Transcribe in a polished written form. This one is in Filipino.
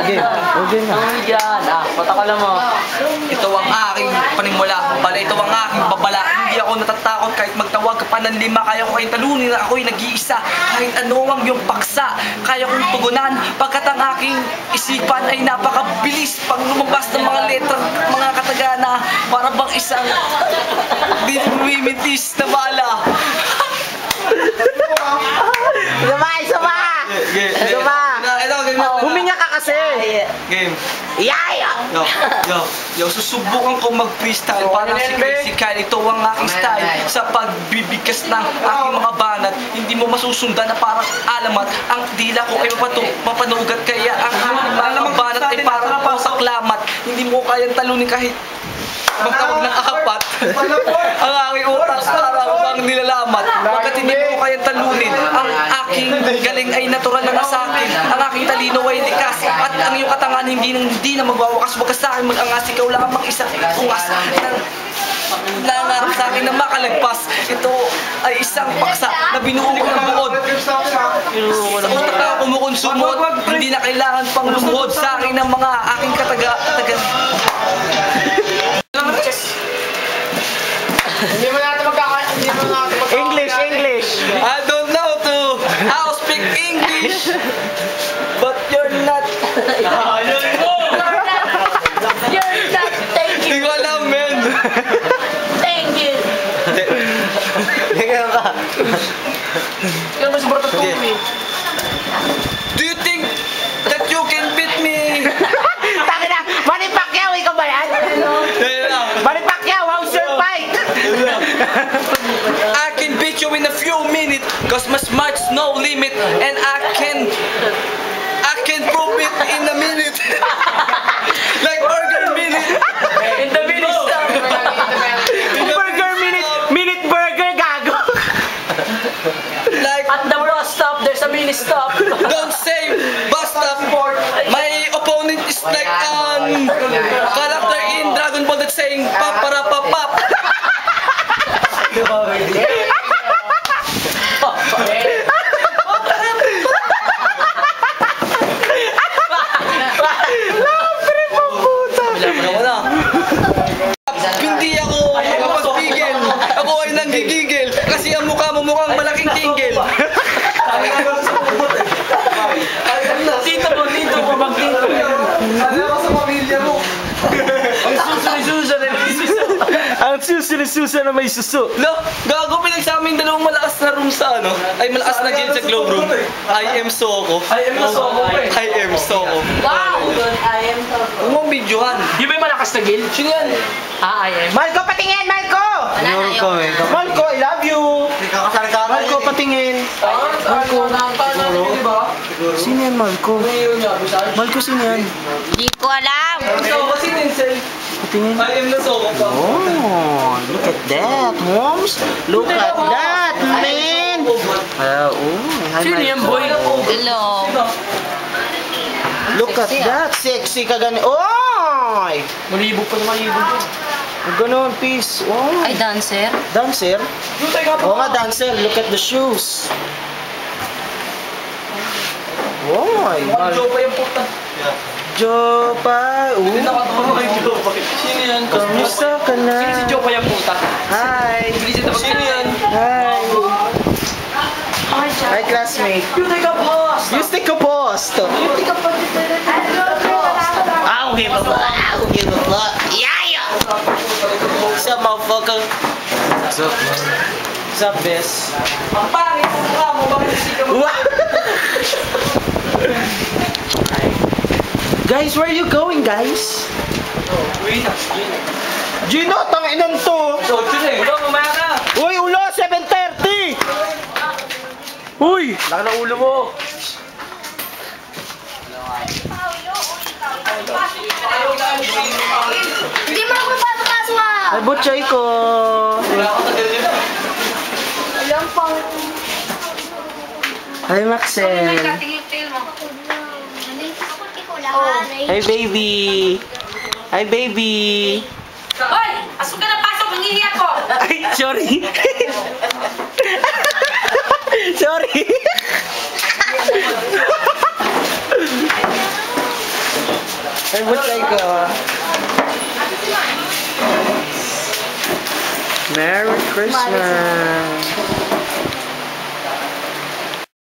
game. Okay na. Yan, patakalan mo. Ito ang aking panimula. Bala, ito ang aking babala. Hindi ako natatakot kahit magtawag ka pa ng 5. Kaya ko kayong talunin na ako'y nag-iisa. Kahit ano ang iyong paksa, kaya kong tugunan. Pagkat ang aking isipan ay napakabilis. Pag lumabas ng mga letra, mga katagana, para bang isang dinimitis na bala. Isa pa! Huminga ka kasi! Game. Yaya! Yo, susubukan ko mag-freestyle para si Kyle. Ito ang aking style sa pagbibigkas ng aking mga banat. Hindi mo masusundan na parang alamat. Ang dila ko ay mapanugat, kaya ang aking mga banat ay parang pasaklamat. Hindi mo kayang talunin kahit magtawag ng apat. Ang aking utak parang bang nilalamat. Pagkat hindi mo kayang talunin, ang aking galing ay natural na nasa akin. Ang aking talino ay likas, at ang iyong katangan hindi na magwawakas. Wag ka sa akin mag-angas, ikaw lamang isang ungas nangarap sa akin na makalagpas. Ito ay isang paksa na binuo ko ng buod. Sa utak na kumukonsumo, hindi na kailangan pang lumuhod sa akin ng mga aking kataga-tagan. Hindi mo natin English! I don't know how to speak English, but you're not. You're not. Thank you. Hindi ko alam, men. Thank you. Hinga ka. Kaya mas baratot ko eh. Do you think that you can beat me? Taki na! Manny Pacquiao, ikaw ba yan? Manny Pacquiao, how's your fight? I can beat you in a few minutes, cause my smart's no limit, and I can prove it in a minute. Like burger minute. In the minute stop. Burger minute burger, gago! Like, At the bus stop, there's a mini stop. don't say bus stop. My opponent is like character in Dragon Ball that's saying paparapapap. Hindi ako mapagpigil. Ako ay nanggigigil kasi ang mukha mo mukhang malaking tinggil. Dito mo, mag-dito. Ano ako sa pamilya mo? Ang suso na may suso. Lo, gago, pinagsamin dalawang malakas na room sa ano? Ay, malakas na game sa Globe Room. I am Soko. I am Soko. I am Soko. Wow. I am so. Huwag mong videohan. Di ba yung malakas na gil? Sino yan? I am. Malco, patingin! Malco! Malco, I love you! Malco, patingin! Sino yan, Malco? Malco, sino yan? Di ko alam. Soko, sino yan, Sel? Patingin. I am na Soko pa. Oh, look at that, moms! Look at that, man! Hi, Sino yan, boy? Hello. Look at that, sexy ka gani. Oy! Malibog pa naman ibog. Ganon, peace. Oh. Ay, dancer. Dancer? Oo nga, dancer. Look at the shoes. Oy! Joe pa yung puta. Jopa! Hindi nakatulog kay Joe pa. Sino yan? Kamusta ka na? Sino si Joe pa yung puta? Hi! Sino yan? Hi! Hi, classmate. You take a pause. You stick a post. I don't give a fuck. I don't give a fuck. Yeah! What's up, motherfucker? What's up, man? What's up, Bess? Ang pangit ang mukha mo. Bakit hindi ka mo? Guys, where are you going, guys? Gino, tanginan to! So, Gino, mamaya na. Uy, ulo! 7:30! Uy! Laki ng ulo mo! Hindi mo ako papapasok ah. Ay, butchay ko! Alam pang. Hi, Maxel! Katingin mo. Hi, baby! Hi, baby! Hoy! Pasok ka na pasok! Nangihi ako! Ay, sorry! Sorry! Ay, butay ko. Merry Christmas.